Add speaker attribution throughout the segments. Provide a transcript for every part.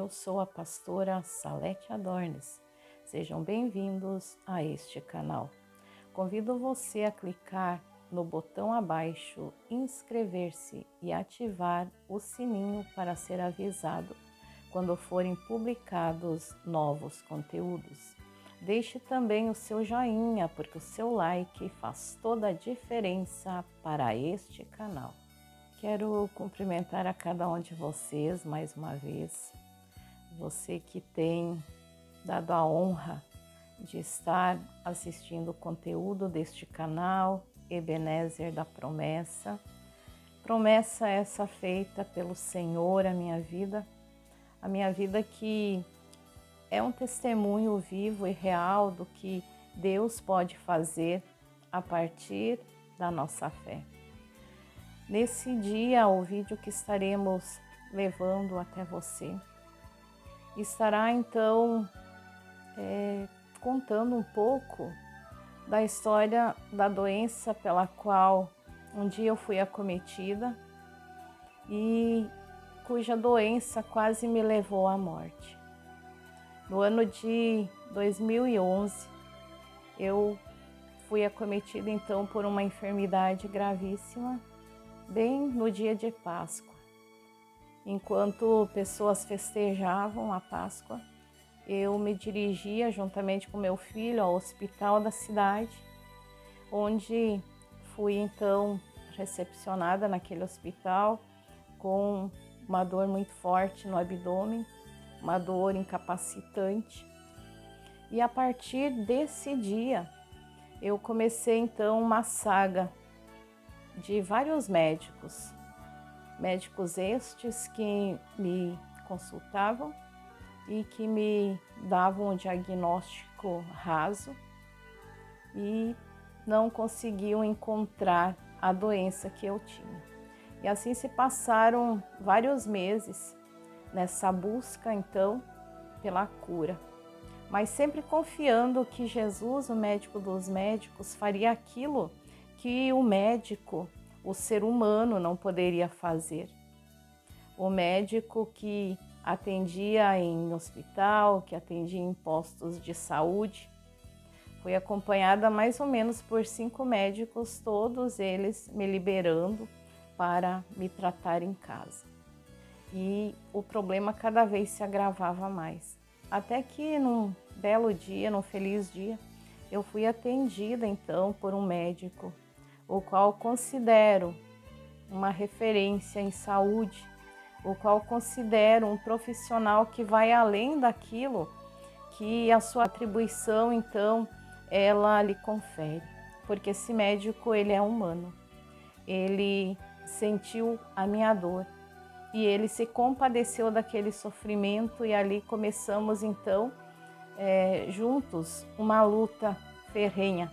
Speaker 1: eu sou a pastora Salete Adornes. Sejam bem-vindos a este canal. Convido você a clicar no botão abaixo, inscrever-se e ativar o sininho para ser avisado quando forem publicados novos conteúdos. Deixe também o seu joinha, porque o seu like faz toda a diferença para este canal. Quero cumprimentar a cada um de vocês mais uma vez. Você que tem dado a honra de estar assistindo o conteúdo deste canal, Ebenezer da Promessa. Promessa essa feita pelo Senhor à minha vida que é um testemunho vivo e real do que Deus pode fazer a partir da nossa fé. Nesse dia, o vídeo que estaremos levando até você estará então contando um pouco da história da doença pela qual um dia eu fui acometida e cuja doença quase me levou à morte. No ano de 2011, eu fui acometida então por uma enfermidade gravíssima, bem no dia de Páscoa. Enquanto pessoas festejavam a Páscoa, eu me dirigia juntamente com meu filho ao hospital da cidade, onde fui então recepcionada naquele hospital com uma dor muito forte no abdômen, uma dor incapacitante. E a partir desse dia, eu comecei então uma saga de vários médicos estes que me consultavam e que me davam um diagnóstico raso e não conseguiam encontrar a doença que eu tinha. E assim se passaram vários meses nessa busca então pela cura, mas sempre confiando que Jesus, o médico dos médicos, faria aquilo que o médico, o ser humano, não poderia fazer. O médico que atendia em hospital, que atendia em postos de saúde, fui acompanhada mais ou menos por 5 médicos, todos eles me liberando para me tratar em casa. E o problema cada vez se agravava mais. Até que num belo dia, num feliz dia, eu fui atendida então por um médico, o qual considero uma referência em saúde, o qual considero um profissional que vai além daquilo que a sua atribuição então ela lhe confere, porque esse médico ele é humano, ele sentiu a minha dor e ele se compadeceu daquele sofrimento e ali começamos então juntos uma luta ferrenha.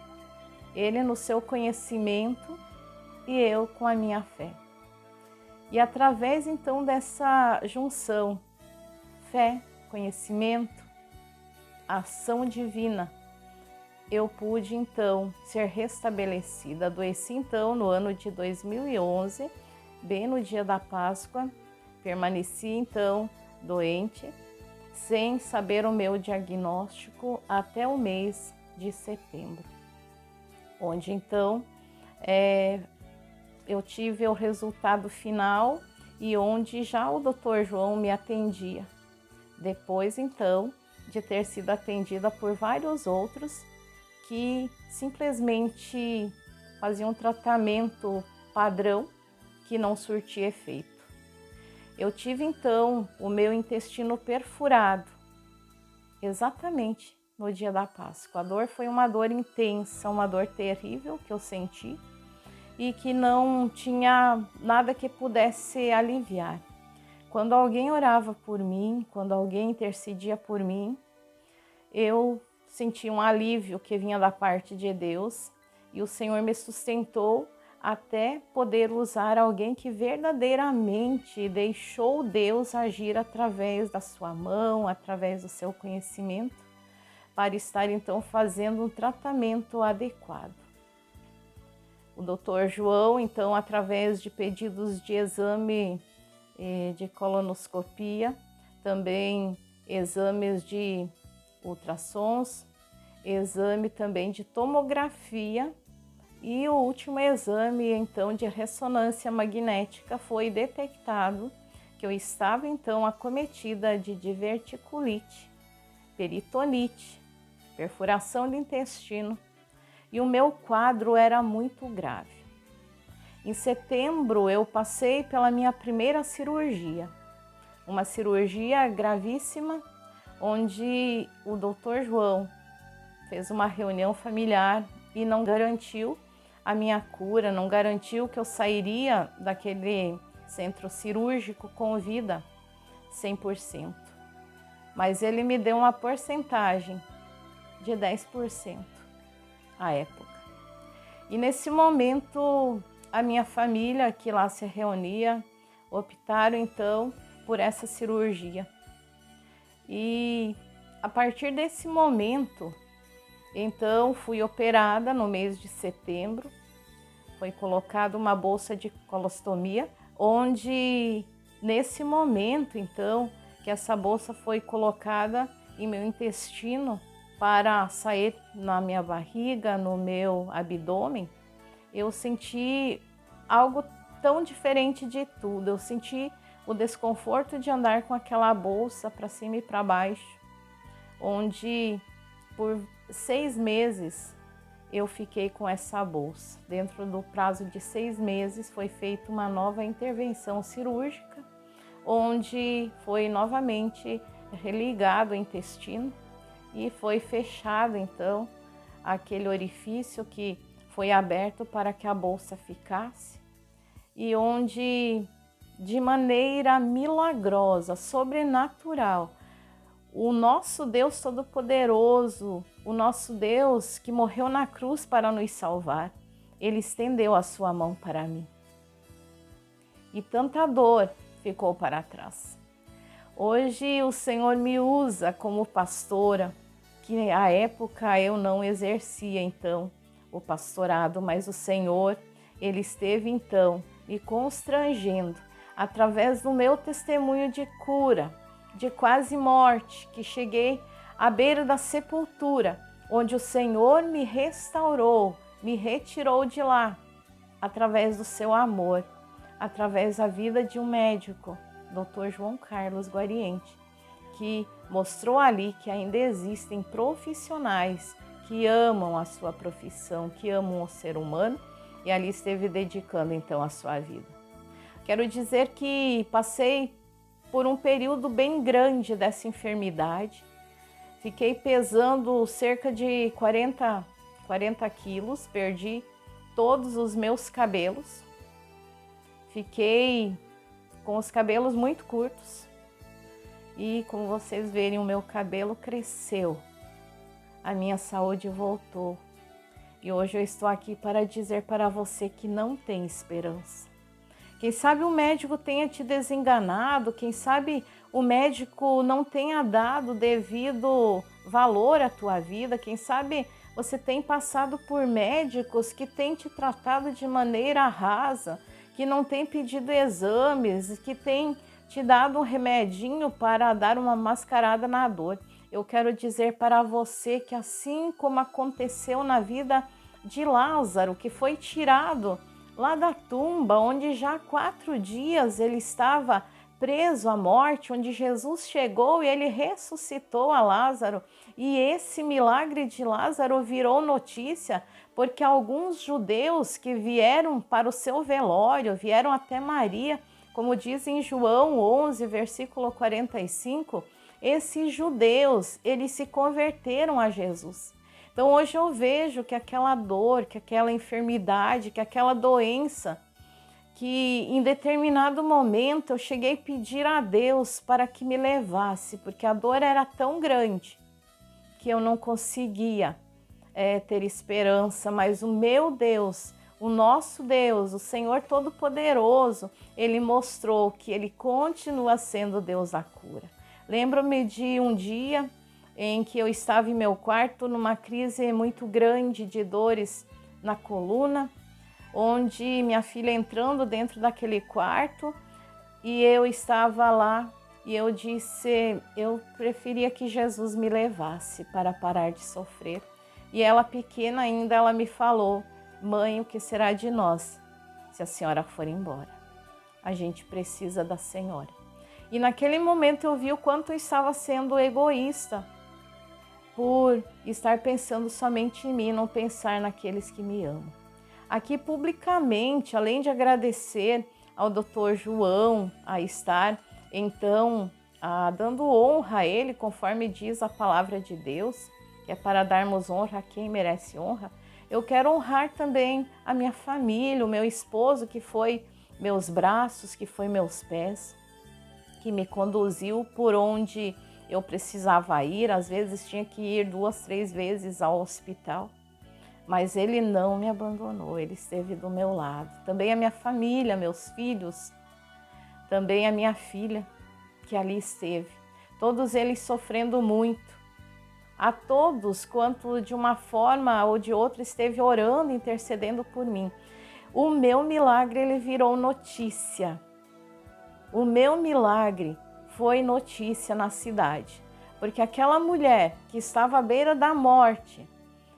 Speaker 1: Ele no seu conhecimento e eu com a minha fé. E através então dessa junção, fé, conhecimento, ação divina, eu pude então ser restabelecida. Adoeci então no ano de 2011, bem no dia da Páscoa, permaneci então doente, sem saber o meu diagnóstico até o mês de setembro. Onde então eu tive o resultado final e onde já o Dr. João me atendia. Depois então de ter sido atendida por vários outros que simplesmente faziam um tratamento padrão que não surtia efeito. Eu tive então o meu intestino perfurado, exatamente no dia da Páscoa. A dor foi uma dor intensa, uma dor terrível que eu senti e que não tinha nada que pudesse aliviar. Quando alguém orava por mim, quando alguém intercedia por mim, eu senti um alívio que vinha da parte de Deus e o Senhor me sustentou até poder usar alguém que verdadeiramente deixou Deus agir através da sua mão, através do seu conhecimento, para estar então fazendo um tratamento adequado. O Dr. João, então, através de pedidos de exame de colonoscopia, também exames de ultrassons, exame também de tomografia e o último exame então de ressonância magnética foi detectado que eu estava então acometida de diverticulite, peritonite, perfuração do intestino e o meu quadro era muito grave. Em setembro eu passei pela minha primeira cirurgia, uma cirurgia gravíssima, onde o Dr. João fez uma reunião familiar e não garantiu a minha cura, não garantiu que eu sairia daquele centro cirúrgico com vida 100%. Mas ele me deu uma porcentagem de 10% à época. E nesse momento, a minha família que lá se reunia, optaram então por essa cirurgia. E a partir desse momento, então fui operada no mês de setembro, foi colocada uma bolsa de colostomia, onde nesse momento então que essa bolsa foi colocada em meu intestino para sair na minha barriga, no meu abdômen, eu senti algo tão diferente de tudo. Eu senti o desconforto de andar com aquela bolsa para cima e para baixo, onde por 6 meses eu fiquei com essa bolsa. Dentro do prazo de 6 meses foi feita uma nova intervenção cirúrgica, onde foi novamente religado o intestino e foi fechado então aquele orifício que foi aberto para que a bolsa ficasse, e onde de maneira milagrosa, sobrenatural, o nosso Deus Todo-Poderoso, o nosso Deus que morreu na cruz para nos salvar, Ele estendeu a sua mão para mim. E tanta dor ficou para trás. Hoje o Senhor me usa como pastora, que à época eu não exercia então o pastorado, mas o Senhor, Ele esteve então me constrangendo através do meu testemunho de cura, de quase morte, que cheguei à beira da sepultura, onde o Senhor me restaurou, me retirou de lá, através do seu amor, através da vida de um médico, Dr. João Carlos Guariente, que mostrou ali que ainda existem profissionais que amam a sua profissão, que amam o ser humano, e ali esteve dedicando então a sua vida. Quero dizer que passei por um período bem grande dessa enfermidade. Fiquei pesando cerca de 40 quilos, perdi todos os meus cabelos. Fiquei com os cabelos muito curtos e, como vocês verem, o meu cabelo cresceu. A minha saúde voltou. E hoje eu estou aqui para dizer para você que não tem esperança. Quem sabe o médico tenha te desenganado, quem sabe o médico não tenha dado devido valor à tua vida, quem sabe você tem passado por médicos que têm te tratado de maneira rasa, que não têm pedido exames, que têm te dado um remedinho para dar uma mascarada na dor. Eu quero dizer para você que assim como aconteceu na vida de Lázaro, que foi tirado lá da tumba, onde já há 4 dias ele estava preso à morte, onde Jesus chegou e ele ressuscitou a Lázaro. E esse milagre de Lázaro virou notícia, porque alguns judeus que vieram para o seu velório, vieram até Maria, como diz em João 11, versículo 45, esses judeus, eles se converteram a Jesus. Então hoje eu vejo que aquela dor, que aquela enfermidade, que aquela doença, que em determinado momento eu cheguei a pedir a Deus para que me levasse, porque a dor era tão grande que eu não conseguia ter esperança, mas o meu Deus, o nosso Deus, o Senhor Todo-Poderoso, Ele mostrou que Ele continua sendo Deus da cura. Lembro-me de um dia em que eu estava em meu quarto numa crise muito grande de dores na coluna, onde minha filha entrando dentro daquele quarto e eu estava lá e eu disse, eu preferia que Jesus me levasse para parar de sofrer. E ela, pequena ainda, ela me falou: mãe, o que será de nós se a senhora for embora? A gente precisa da senhora. E naquele momento eu vi o quanto eu estava sendo egoísta por estar pensando somente em mim, não pensar naqueles que me amam. Aqui publicamente, além de agradecer ao Dr. João a estar, então, dando honra a ele, conforme diz a palavra de Deus, que é para darmos honra a quem merece honra, eu quero honrar também a minha família, o meu esposo, que foi meus braços, que foi meus pés, que me conduziu por onde eu precisava ir. Às vezes tinha que ir 2, 3 vezes ao hospital, mas ele não me abandonou, ele esteve do meu lado. Também a minha família, meus filhos, também a minha filha, que ali esteve. Todos eles sofrendo muito. A todos, quanto de uma forma ou de outra esteve orando, intercedendo por mim. O meu milagre, ele virou notícia. O meu milagre foi notícia na cidade, porque aquela mulher que estava à beira da morte,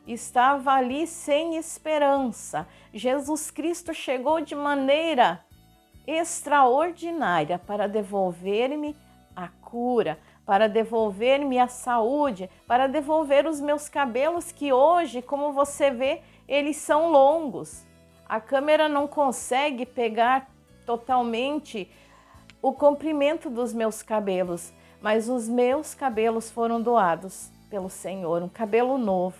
Speaker 1: estava ali sem esperança. Jesus Cristo chegou de maneira extraordinária para devolver-me a cura, para devolver-me a saúde, para devolver os meus cabelos, que hoje, como você vê, eles são longos. A câmera não consegue pegar totalmente o comprimento dos meus cabelos, mas os meus cabelos foram doados pelo Senhor, um cabelo novo,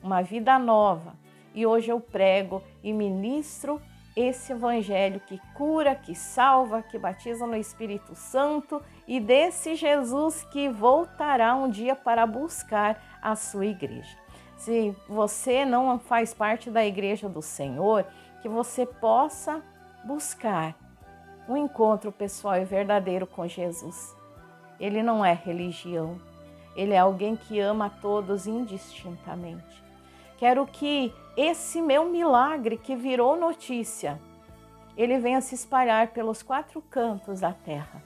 Speaker 1: uma vida nova. E hoje eu prego e ministro esse evangelho que cura, que salva, que batiza no Espírito Santo, e desse Jesus que voltará um dia para buscar a sua igreja. Se você não faz parte da igreja do Senhor, que você possa buscar um encontro pessoal e verdadeiro com Jesus. Ele não é religião, ele é alguém que ama a todos indistintamente. Quero que esse meu milagre, que virou notícia, ele venha se espalhar pelos 4 cantos da terra,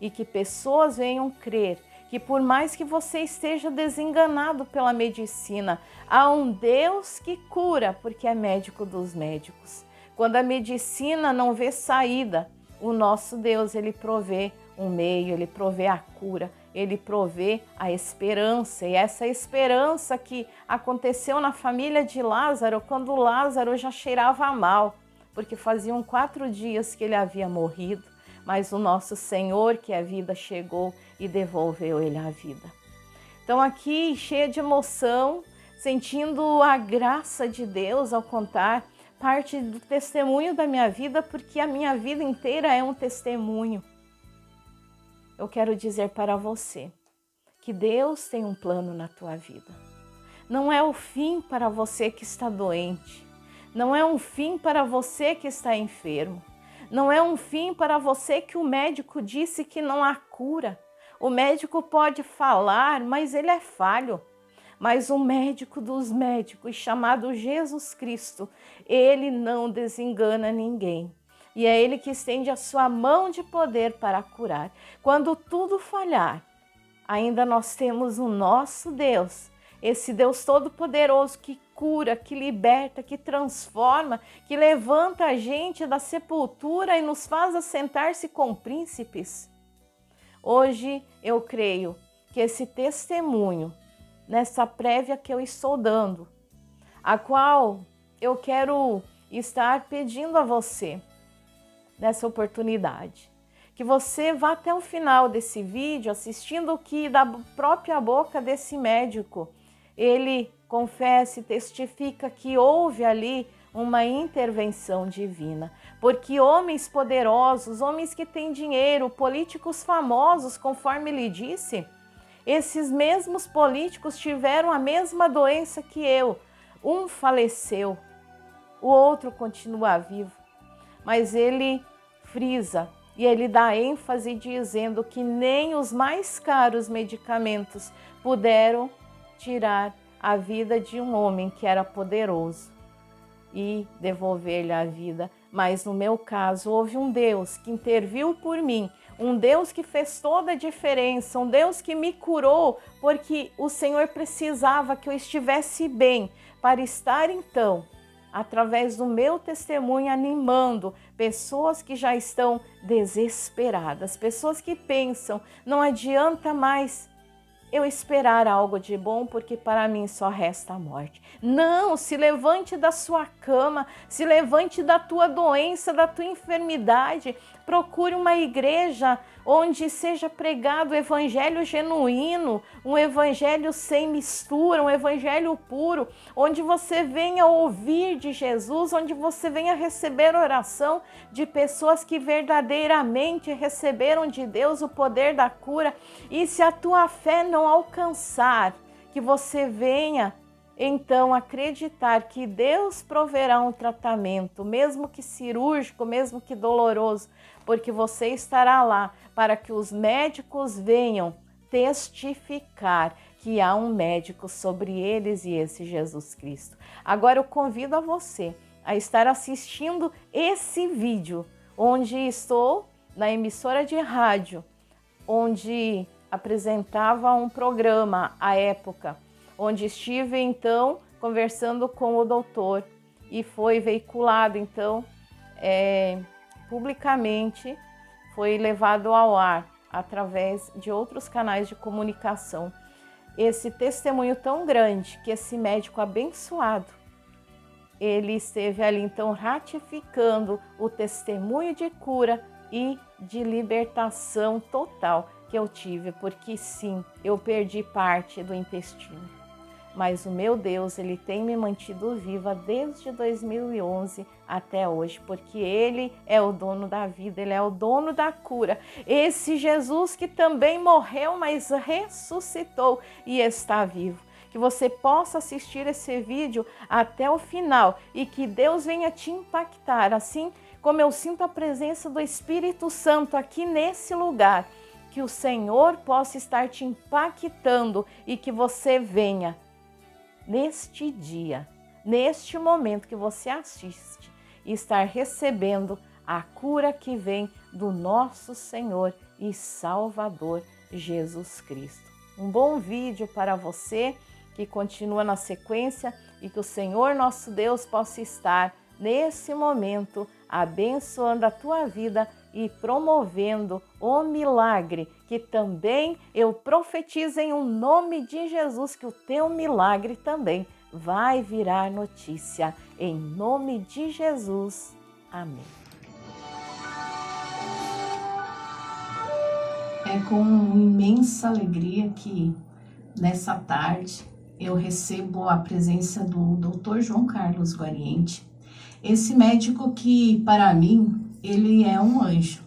Speaker 1: e que pessoas venham crer que, por mais que você esteja desenganado pela medicina, há um Deus que cura, porque é médico dos médicos. Quando a medicina não vê saída, o nosso Deus, ele provê um meio, ele provê a cura, ele provê a esperança. E essa esperança que aconteceu na família de Lázaro, quando Lázaro já cheirava mal, porque faziam 4 dias que ele havia morrido, mas o nosso Senhor, que é vida, chegou e devolveu ele a vida. Então aqui, cheia de emoção, sentindo a graça de Deus ao contar parte do testemunho da minha vida, porque a minha vida inteira é um testemunho. Eu quero dizer para você que Deus tem um plano na tua vida. Não é o fim para você que está doente. Não é um fim para você que está enfermo. Não é um fim para você que o médico disse que não há cura. O médico pode falar, mas ele é falho. Mas o médico dos médicos, chamado Jesus Cristo, ele não desengana ninguém. E é ele que estende a sua mão de poder para curar. Quando tudo falhar, ainda nós temos o nosso Deus, esse Deus todo-poderoso que cura, que liberta, que transforma, que levanta a gente da sepultura e nos faz assentar-se com príncipes. Hoje eu creio que esse testemunho, nessa prévia que eu estou dando, a qual eu quero estar pedindo a você, nessa oportunidade, que você vá até o final desse vídeo, assistindo o que da própria boca desse médico, ele confessa e testifica que houve ali uma intervenção divina, porque homens poderosos, homens que têm dinheiro, políticos famosos, conforme ele disse, esses mesmos políticos tiveram a mesma doença que eu. Um faleceu, o outro continua vivo. Mas ele frisa e ele dá ênfase dizendo que nem os mais caros medicamentos puderam tirar a vida de um homem que era poderoso e devolver-lhe a vida. Mas no meu caso, houve um Deus que interviu por mim, um Deus que fez toda a diferença, um Deus que me curou, porque o Senhor precisava que eu estivesse bem para estar então, através do meu testemunho, animando pessoas que já estão desesperadas, pessoas que pensam, não adianta mais eu esperar algo de bom, porque para mim só resta a morte. Não, se levante da sua cama, se levante da tua doença, da tua enfermidade, procure uma igreja onde seja pregado o evangelho genuíno, um evangelho sem mistura, um evangelho puro, onde você venha ouvir de Jesus, onde você venha receber oração de pessoas que verdadeiramente receberam de Deus o poder da cura. E se a tua fé não alcançar, que você venha então acreditar que Deus proverá um tratamento, mesmo que cirúrgico, mesmo que doloroso, porque você estará lá para que os médicos venham testificar que há um médico sobre eles e esse Jesus Cristo. Agora eu convido a você a estar assistindo esse vídeo, onde estou na emissora de rádio, onde apresentava um programa à época, onde estive então conversando com o doutor e foi veiculado então publicamente, foi levado ao ar através de outros canais de comunicação. Esse testemunho tão grande que esse médico abençoado, ele esteve ali então ratificando o testemunho de cura e de libertação total que eu tive, porque sim, eu perdi parte do intestino. Mas o meu Deus, Ele tem me mantido viva desde 2011 até hoje, porque Ele é o dono da vida, Ele é o dono da cura. Esse Jesus que também morreu, mas ressuscitou e está vivo. Que você possa assistir esse vídeo até o final e que Deus venha te impactar, assim como eu sinto a presença do Espírito Santo aqui nesse lugar. Que o Senhor possa estar te impactando e que você venha neste dia, neste momento que você assiste, estar recebendo a cura que vem do nosso Senhor e Salvador Jesus Cristo. Um bom vídeo para você que continua na sequência e que o Senhor nosso Deus possa estar nesse momento abençoando a tua vida e promovendo o milagre, que também eu profetizo em um nome de Jesus, que o teu milagre também vai virar notícia. Em nome de Jesus. Amém.
Speaker 2: É com imensa alegria que nessa tarde eu recebo a presença do Dr. João Carlos Guariente, esse médico que para mim ele é um anjo.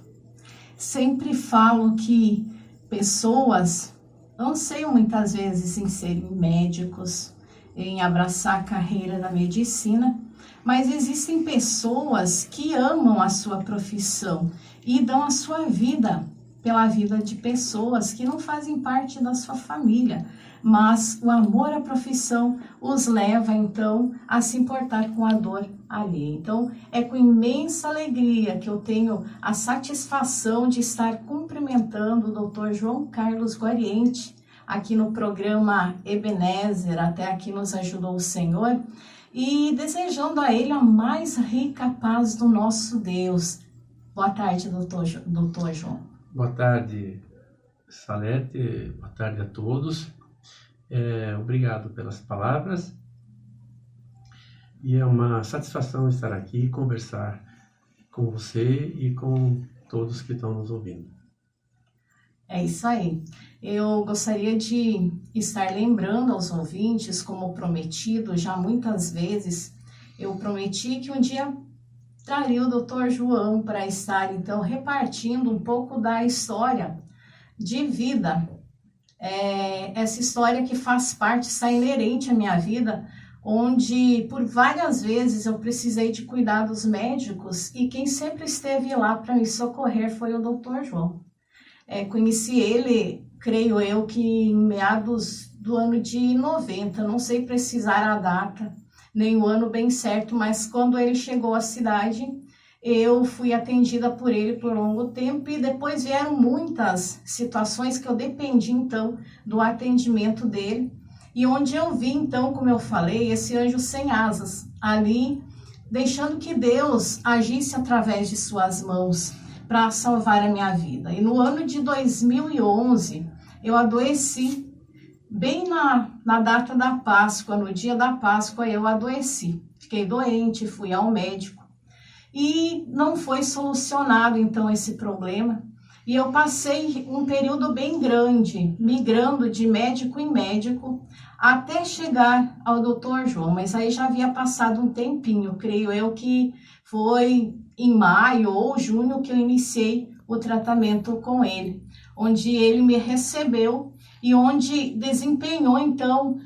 Speaker 2: Sempre falo que pessoas anseiam muitas vezes em serem médicos, em abraçar a carreira da medicina, mas existem pessoas que amam a sua profissão e dão a sua vida pela vida de pessoas que não fazem parte da sua família, mas o amor à profissão os leva então a se importar com a dor alheia. Então é com imensa alegria que eu tenho a satisfação de estar cumprimentando o Dr. João Carlos Guariente aqui no programa Ebenezer, até aqui nos ajudou o Senhor, e desejando a ele a mais rica paz do nosso Deus. Boa tarde, doutor João.
Speaker 3: Boa tarde, Salete. Boa tarde a todos. Obrigado pelas palavras. E é uma satisfação estar aqui e conversar com você e com todos que estão nos ouvindo.
Speaker 2: É isso aí. Eu gostaria de estar lembrando aos ouvintes, como prometido já muitas vezes, eu prometi que um dia traria o Dr. João para estar então repartindo um pouco da história de vida. Essa história que faz parte, está inerente à minha vida, onde por várias vezes eu precisei de cuidados médicos e quem sempre esteve lá para me socorrer foi o Dr. João. Conheci ele, creio eu, que em meados do ano de 90, não sei precisar a data, nem o ano bem certo, mas quando ele chegou à cidade, eu fui atendida por ele por longo tempo e depois vieram muitas situações que eu dependi, então, do atendimento dele. E onde eu vi, então, como eu falei, esse anjo sem asas, ali, deixando que Deus agisse através de suas mãos para salvar a minha vida. E no ano de 2011, eu adoeci, bem na data da Páscoa, no dia da Páscoa, eu adoeci. Fiquei doente, fui ao médico e não foi solucionado, então, esse problema. E eu passei um período bem grande, migrando de médico em médico, até chegar ao Dr. João, mas aí já havia passado um tempinho, creio eu que foi em maio ou junho que eu iniciei o tratamento com ele, onde ele me recebeu e onde desempenhou, então,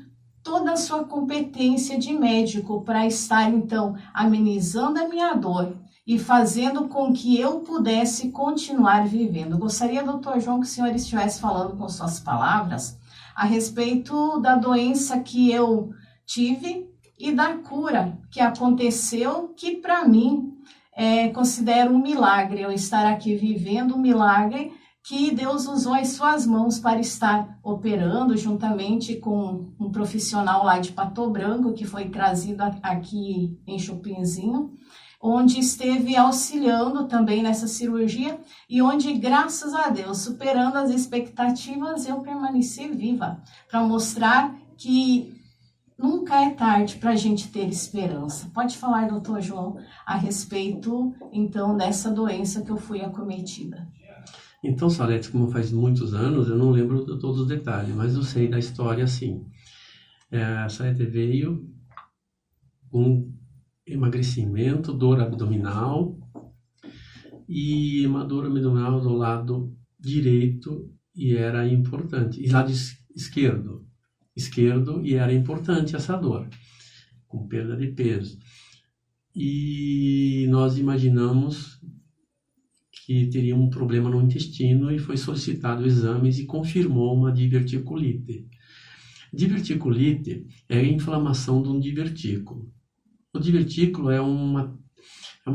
Speaker 2: toda a sua competência de médico para estar, então, amenizando a minha dor e fazendo com que eu pudesse continuar vivendo. Eu gostaria, doutor João, que o senhor estivesse falando com suas palavras a respeito da doença que eu tive e da cura que aconteceu, que para mim considero um milagre, eu estar aqui vivendo um milagre que Deus usou as suas mãos para estar operando juntamente com um profissional lá de Pato Branco, que foi trazido aqui em Chopinzinho, onde esteve auxiliando também nessa cirurgia e onde, graças a Deus, superando as expectativas, eu permaneci viva, para mostrar que nunca é tarde para a gente ter esperança. Pode falar, doutor João, a respeito, então, dessa doença que eu fui acometida.
Speaker 3: Então, Salete, como faz muitos anos, eu não lembro de todos os detalhes, mas eu sei da história assim. A Salete veio com emagrecimento, dor abdominal e uma dor abdominal do lado direito e era importante. E lado esquerdo e era importante essa dor, com perda de peso. E nós imaginamos que teria um problema no intestino e foi solicitado exames e confirmou uma diverticulite. Diverticulite é a inflamação de um divertículo. O divertículo é uma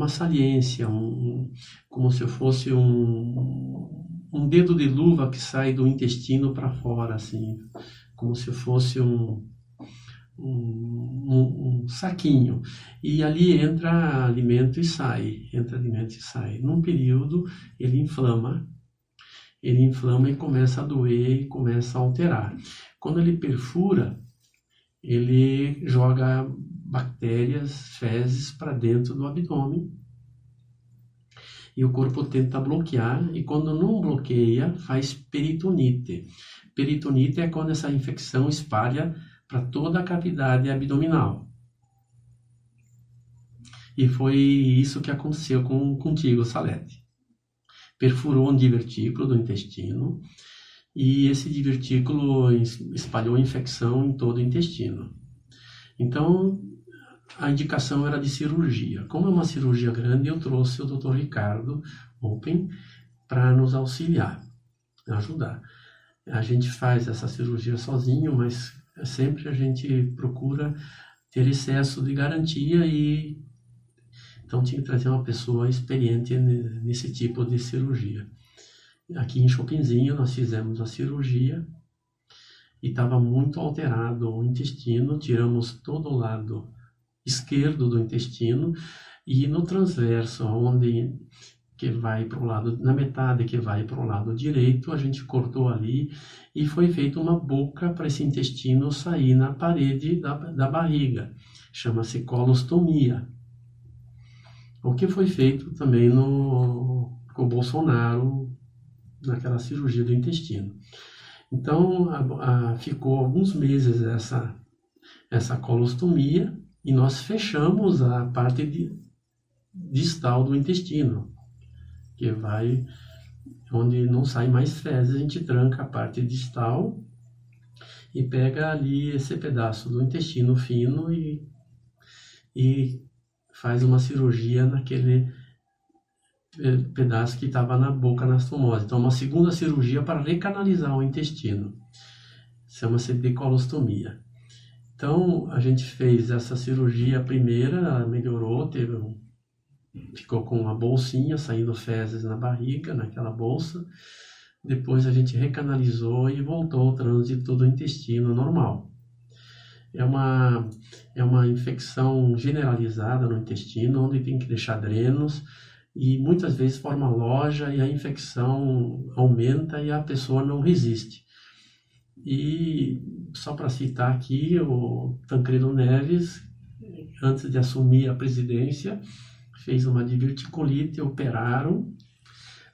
Speaker 3: saliência, como se fosse um dedo de luva que sai do intestino para fora, assim, como se fosse um saquinho, e ali entra alimento e sai, Num período ele inflama e começa a doer e começa a alterar. Quando ele perfura, ele joga bactérias, fezes para dentro do abdômen e o corpo tenta bloquear, e quando não bloqueia, faz peritonite. Peritonite é quando essa infecção espalha para toda a cavidade abdominal. E foi isso que aconteceu contigo, Salete. Perfurou um divertículo do intestino e esse divertículo espalhou infecção em todo o intestino. Então, a indicação era de cirurgia. Como é uma cirurgia grande, eu trouxe o Dr. Ricardo Open para nos auxiliar, ajudar. A gente faz essa cirurgia sozinho, mas sempre a gente procura ter excesso de garantia e então tinha que trazer uma pessoa experiente nesse tipo de cirurgia. Aqui em Chopinzinho nós fizemos a cirurgia e estava muito alterado o intestino, tiramos todo o lado esquerdo do intestino e no transverso, onde que vai para o lado, na metade que vai para o lado direito, a gente cortou ali e foi feita uma boca para esse intestino sair na parede da barriga. Chama-se colostomia. O que foi feito também com o Bolsonaro, naquela cirurgia do intestino. Então, ficou alguns meses essa colostomia e nós fechamos a parte distal do intestino, que vai, onde não sai mais fezes, a gente tranca a parte distal e pega ali esse pedaço do intestino fino e faz uma cirurgia naquele pedaço que estava na boca anastomose. Então, uma segunda cirurgia para recanalizar o intestino. Chama-se decolostomia. Então, a gente fez essa cirurgia primeira, ela melhorou, teve ficou com uma bolsinha, saindo fezes na barriga, naquela bolsa. Depois a gente recanalizou e voltou o trânsito do intestino normal. É uma infecção generalizada no intestino, onde tem que deixar drenos, e muitas vezes forma loja e a infecção aumenta e a pessoa não resiste. E só para citar aqui, o Tancredo Neves, antes de assumir a presidência, fez uma diverticulite, operaram,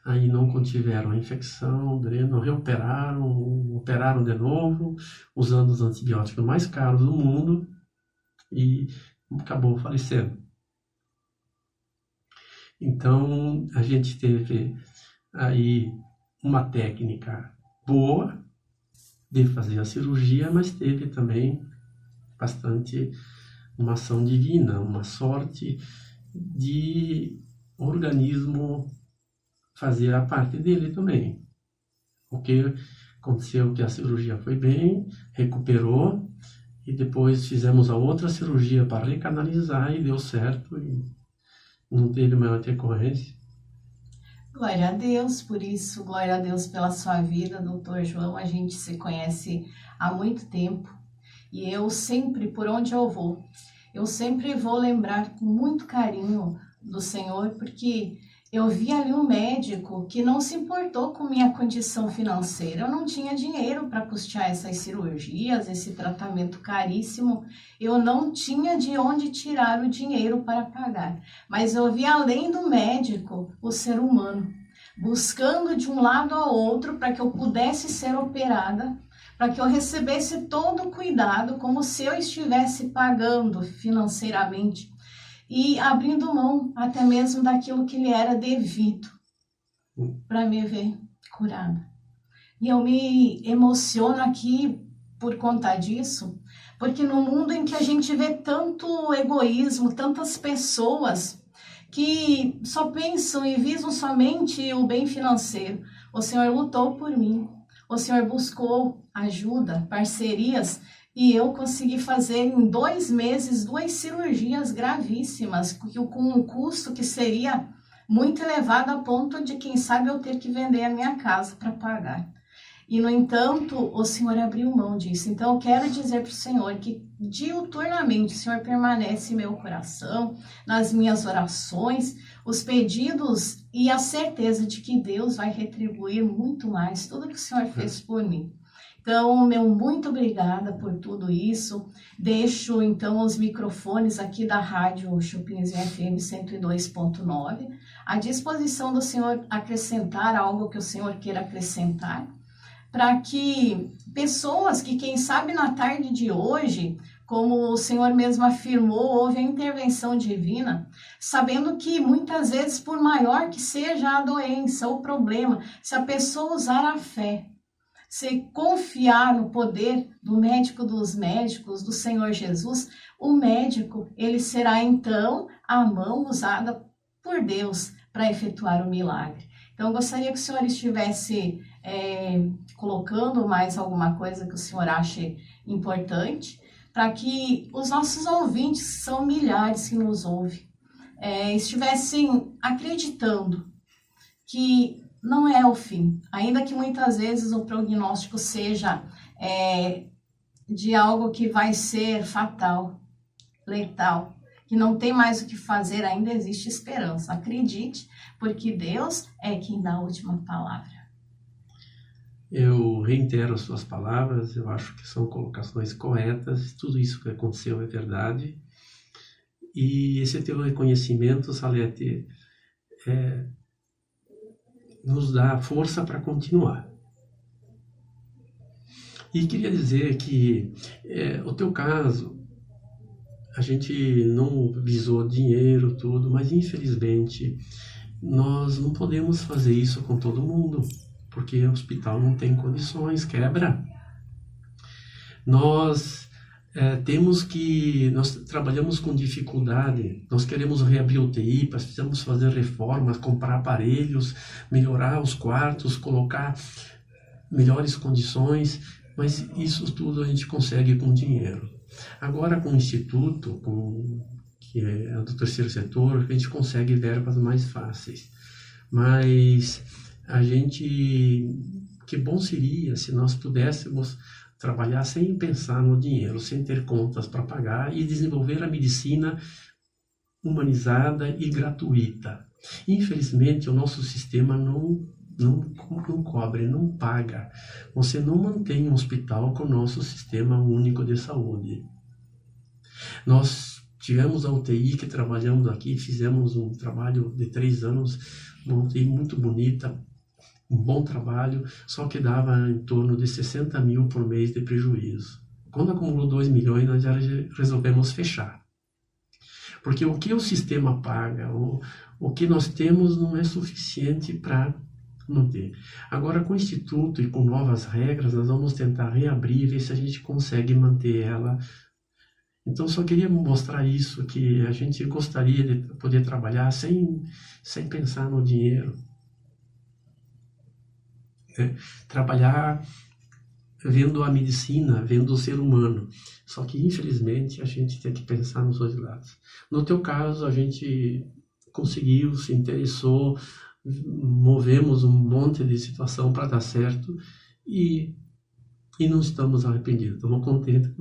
Speaker 3: aí não contiveram a infecção, dreno, reoperaram, operaram de novo, usando os antibióticos mais caros do mundo, e acabou falecendo. Então, a gente teve aí uma técnica boa de fazer a cirurgia, mas teve também bastante uma ação divina, uma sorte de o organismo fazer a parte dele também. O que aconteceu que a cirurgia foi bem, recuperou, e depois fizemos a outra cirurgia para recanalizar e deu certo, e não teve maior decorrência.
Speaker 2: Glória a Deus por isso, glória a Deus pela sua vida, doutor João. A gente se conhece há muito tempo e eu sempre, por onde eu sempre vou lembrar com muito carinho do Senhor, porque eu vi ali um médico que não se importou com minha condição financeira. Eu não tinha dinheiro para custear essas cirurgias, esse tratamento caríssimo. Eu não tinha de onde tirar o dinheiro para pagar. Mas eu vi além do médico o ser humano, buscando de um lado ao outro para que eu pudesse ser operada, para que eu recebesse todo o cuidado, como se eu estivesse pagando financeiramente, e abrindo mão até mesmo daquilo que lhe era devido, para me ver curada. E eu me emociono aqui por conta disso, porque no mundo em que a gente vê tanto egoísmo, tantas pessoas que só pensam e visam somente o bem financeiro, o Senhor lutou por mim, o Senhor buscou ajuda, parcerias, e eu consegui fazer em 2 meses 2 cirurgias gravíssimas, com um custo que seria muito elevado a ponto de, quem sabe, eu ter que vender a minha casa para pagar. E, no entanto, o Senhor abriu mão disso. Então, eu quero dizer para o Senhor que diuturnamente o Senhor permanece em meu coração, nas minhas orações, os pedidos e a certeza de que Deus vai retribuir muito mais tudo que o Senhor fez por mim. Então, meu muito obrigada por tudo isso. Deixo, então, os microfones aqui da Rádio Chupinzinho FM 102.9 à disposição do Senhor acrescentar algo que o Senhor queira acrescentar, para que pessoas que, quem sabe, na tarde de hoje, como o Senhor mesmo afirmou, houve a intervenção divina, sabendo que muitas vezes, por maior que seja a doença, o problema, se a pessoa usar a fé, se confiar no poder do médico dos médicos, do Senhor Jesus, o médico, ele será então a mão usada por Deus para efetuar o milagre. Então, eu gostaria que o Senhor estivesse colocando mais alguma coisa que o Senhor ache importante, para que os nossos ouvintes, que são milhares que nos ouvem, estivessem acreditando que não é o fim, ainda que muitas vezes o prognóstico seja de algo que vai ser fatal, letal, que não tem mais o que fazer, ainda existe esperança. Acredite, porque Deus é quem dá a última palavra.
Speaker 3: Eu reitero as suas palavras, eu acho que são colocações corretas, tudo isso que aconteceu é verdade. E esse teu reconhecimento, Salete, nos dá força para continuar. E queria dizer que o teu caso, a gente não visou dinheiro, tudo, mas infelizmente nós não podemos fazer isso com todo mundo, porque o hospital não tem condições, quebra. Nós trabalhamos com dificuldade, nós queremos reabrir UTI, precisamos fazer reformas, comprar aparelhos, melhorar os quartos, colocar melhores condições, mas isso tudo a gente consegue com dinheiro. Agora com o Instituto, que é do terceiro setor, a gente consegue verbas mais fáceis. Mas que bom seria se nós pudéssemos trabalhar sem pensar no dinheiro, sem ter contas para pagar e desenvolver a medicina humanizada e gratuita. Infelizmente, o nosso sistema não cobre, não paga. Você não mantém um hospital com o nosso sistema único de saúde. Nós tivemos a UTI que trabalhamos aqui, fizemos um trabalho de 3 anos, uma UTI muito bonita, um bom trabalho, só que dava em torno de 60 mil por mês de prejuízo. Quando acumulou 2 milhões, nós já resolvemos fechar. Porque o que o sistema paga, o que nós temos não é suficiente para manter. Agora, com o Instituto e com novas regras, nós vamos tentar reabrir e ver se a gente consegue manter ela. Então, só queria mostrar isso, que a gente gostaria de poder trabalhar sem pensar no dinheiro. Trabalhar vendo a medicina, vendo o ser humano. Só que, infelizmente, a gente tem que pensar nos dois lados. No teu caso, a gente conseguiu, se interessou, movemos um monte de situação para dar certo e não estamos arrependidos. Estamos contentes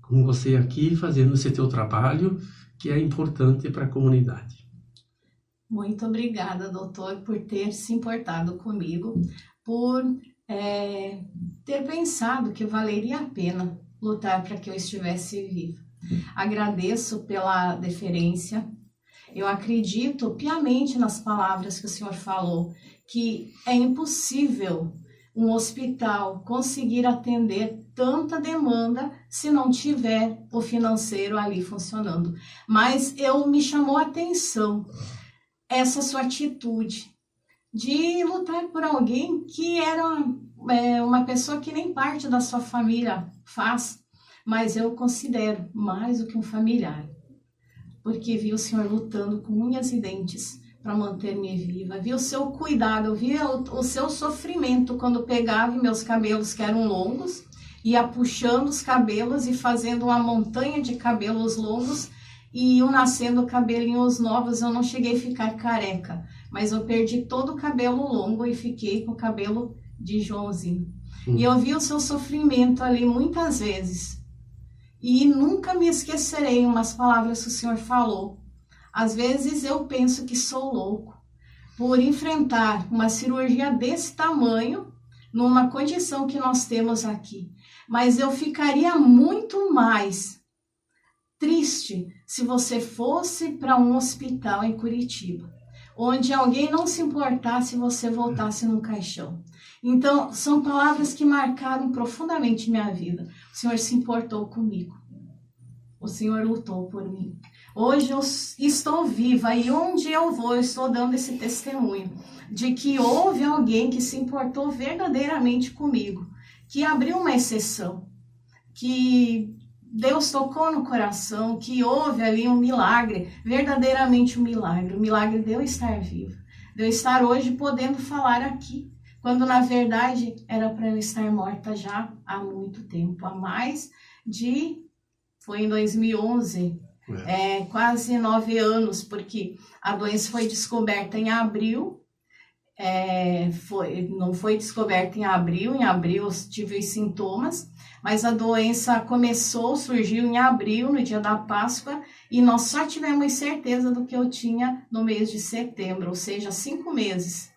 Speaker 3: com você aqui fazendo esse teu trabalho, que é importante para a comunidade.
Speaker 2: Muito obrigada, doutor, por ter se importado comigo, por ter pensado que valeria a pena lutar para que eu estivesse viva. Agradeço pela deferência. Eu acredito piamente nas palavras que o senhor falou, que é impossível um hospital conseguir atender tanta demanda se não tiver o financeiro ali funcionando. Mas me chamou a atenção essa sua atitude de lutar por alguém que era uma pessoa que nem parte da sua família faz, mas eu considero mais do que um familiar, porque vi o senhor lutando com unhas e dentes para manter-me viva, vi o seu cuidado, vi o seu sofrimento quando pegava meus cabelos que eram longos, ia puxando os cabelos e fazendo uma montanha de cabelos longos e iam nascendo cabelinhos novos. Eu não cheguei a ficar careca, mas eu perdi todo o cabelo longo e fiquei com o cabelo de Joãozinho. E eu vi o seu sofrimento ali muitas vezes. E nunca me esquecerei umas palavras que o senhor falou. Às vezes eu penso que sou louco por enfrentar uma cirurgia desse tamanho, numa condição que nós temos aqui. Mas eu ficaria muito mais triste se você fosse para um hospital em Curitiba, onde alguém não se importasse se você voltasse num caixão. Então, são palavras que marcaram profundamente minha vida. O Senhor se importou comigo. O Senhor lutou por mim. Hoje eu estou viva e onde eu vou, eu estou dando esse testemunho de que houve alguém que se importou verdadeiramente comigo, que abriu uma exceção, que Deus tocou no coração, que houve ali um milagre, verdadeiramente um milagre. O milagre de eu estar viva, de eu estar hoje podendo falar aqui, quando na verdade era para eu estar morta já há muito tempo, foi em 2011, quase 9 anos, porque a doença foi descoberta em abril, não foi descoberta em abril eu tive os sintomas, mas a doença surgiu em abril, no dia da Páscoa, e nós só tivemos certeza do que eu tinha no mês de setembro, ou seja, 5 meses,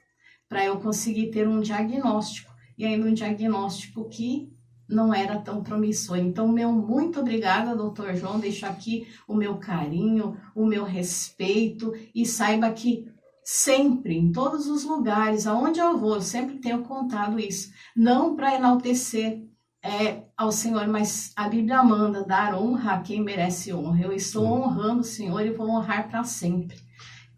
Speaker 2: para eu conseguir ter um diagnóstico, e ainda um diagnóstico que não era tão promissor. Então, muito obrigada, doutor João, deixo aqui o meu carinho, o meu respeito, e saiba que sempre, em todos os lugares, aonde eu vou, eu sempre tenho contado isso, não para enaltecer ao Senhor, mas a Bíblia manda dar honra a quem merece honra. Eu estou honrando o Senhor e vou honrar para sempre.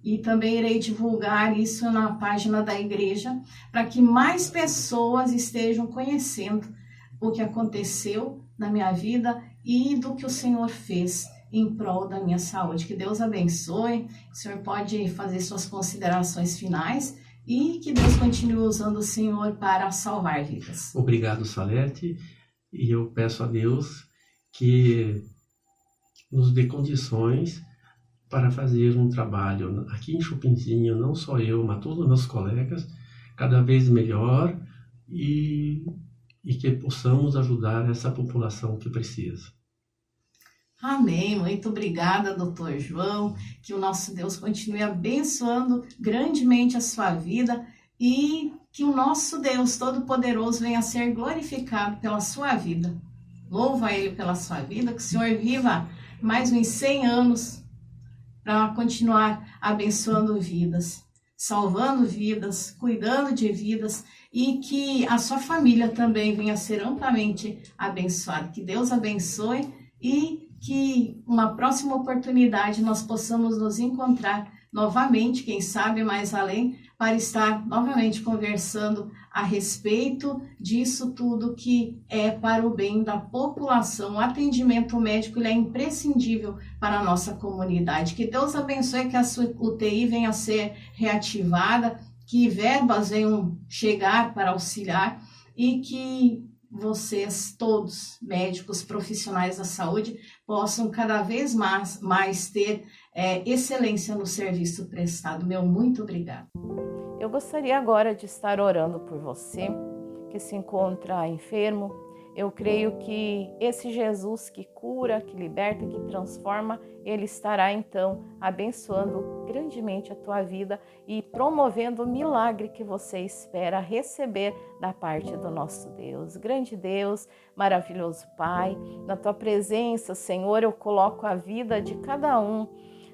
Speaker 2: E também irei divulgar isso na página da igreja, para que mais pessoas estejam conhecendo o que aconteceu na minha vida e do que o Senhor fez em prol da minha saúde. Que Deus abençoe. O Senhor pode fazer suas considerações finais e que Deus continue usando o Senhor para salvar vidas.
Speaker 3: Obrigado, Salete. E eu peço a Deus que nos dê condições para fazer um trabalho aqui em Chupinzinho, não só eu, mas todos os meus colegas, cada vez melhor e que possamos ajudar essa população que precisa.
Speaker 2: Amém. Muito obrigada, doutor João. Que o nosso Deus continue abençoando grandemente a sua vida e que o nosso Deus Todo-Poderoso venha a ser glorificado pela sua vida. Louvo a Ele pela sua vida, que o Senhor viva mais uns 100 anos para continuar abençoando vidas, salvando vidas, cuidando de vidas e que a sua família também venha a ser amplamente abençoada. Que Deus abençoe e que uma próxima oportunidade nós possamos nos encontrar novamente, quem sabe mais além, para estar novamente conversando a respeito disso tudo que é para o bem da população. O atendimento médico ele é imprescindível para a nossa comunidade. Que Deus abençoe, que a sua UTI venha a ser reativada, que verbas venham chegar para auxiliar e que vocês todos, médicos, profissionais da saúde, possam cada vez mais ter excelência no serviço prestado. Meu muito obrigado.
Speaker 1: Eu gostaria agora de estar orando por você que se encontra enfermo. Eu creio que esse Jesus que cura, que liberta, que transforma, Ele estará então abençoando grandemente a tua vida e promovendo o milagre que você espera receber da parte do nosso Deus. Grande Deus, maravilhoso Pai, na tua presença, Senhor, eu coloco a vida de cada um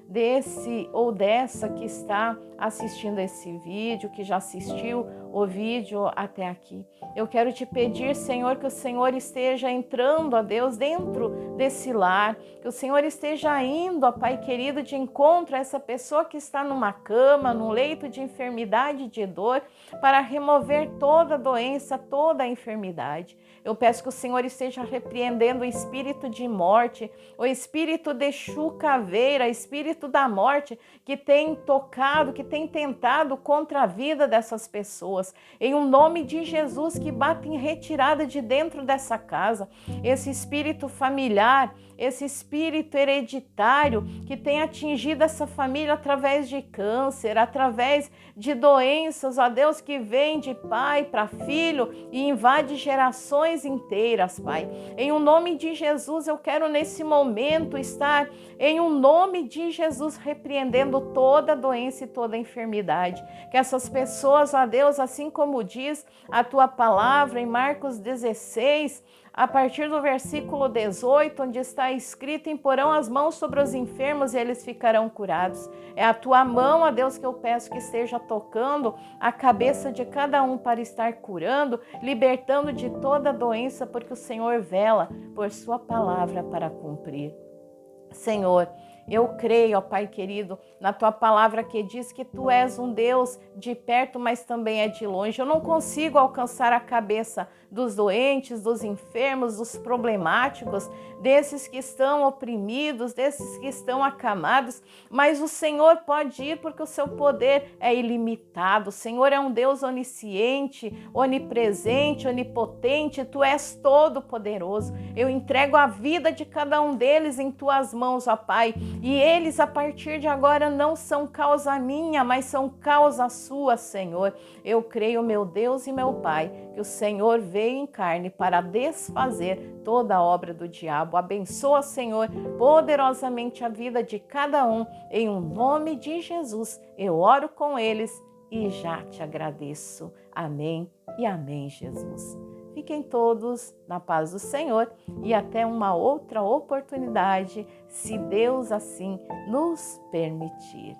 Speaker 1: desse ou dessa que está assistindo esse vídeo, que já assistiu o vídeo até aqui. Eu quero te pedir, Senhor, que o Senhor esteja entrando, ó Deus, dentro desse lar, que o Senhor esteja indo, ó Pai querido, de encontro a essa pessoa que está numa cama, num leito de enfermidade, de dor, para remover toda a doença, toda a enfermidade. Eu peço que o Senhor esteja repreendendo o espírito de morte, o espírito de chucaveira, espírito da morte que tem tocado, que tem tentado contra a vida dessas pessoas. Em um nome de Jesus, que bate em retirada de dentro dessa casa, esse espírito familiar, esse espírito hereditário que tem atingido essa família através de câncer, através de doenças, ó Deus, que vem de pai para filho e invade gerações inteiras, Pai. Em um nome de Jesus, eu quero nesse momento estar, em um nome de Jesus, repreendendo toda doença e toda enfermidade. Que essas pessoas, ó Deus, assim como diz a tua palavra em Marcos 16, a partir do versículo 18, onde está escrito: imporão as mãos sobre os enfermos e eles ficarão curados. É a tua mão, ó Deus, que eu peço que esteja tocando a cabeça de cada um para estar curando, libertando de toda doença, porque o Senhor vela por sua palavra para cumprir. Senhor, eu creio, ó Pai querido, na tua palavra que diz que tu és um Deus de perto, mas também é de longe. Eu não consigo alcançar a cabeça dos doentes, dos enfermos, dos problemáticos, desses que estão oprimidos, desses que estão acamados, mas o Senhor pode ir porque o seu poder é ilimitado. O Senhor é um Deus onisciente, onipresente, onipotente, tu és todo poderoso. Eu entrego a vida de cada um deles em tuas mãos, ó Pai, e eles a partir de agora não são causa minha, mas são causa sua, Senhor. Eu creio, meu Deus e meu Pai, que o Senhor veio em carne para desfazer toda a obra do diabo. Abençoa, Senhor, poderosamente a vida de cada um. Em um nome de Jesus, eu oro com eles e já te agradeço. Amém e amém, Jesus. Fiquem todos na paz do Senhor e até uma outra oportunidade, se Deus assim nos permitir.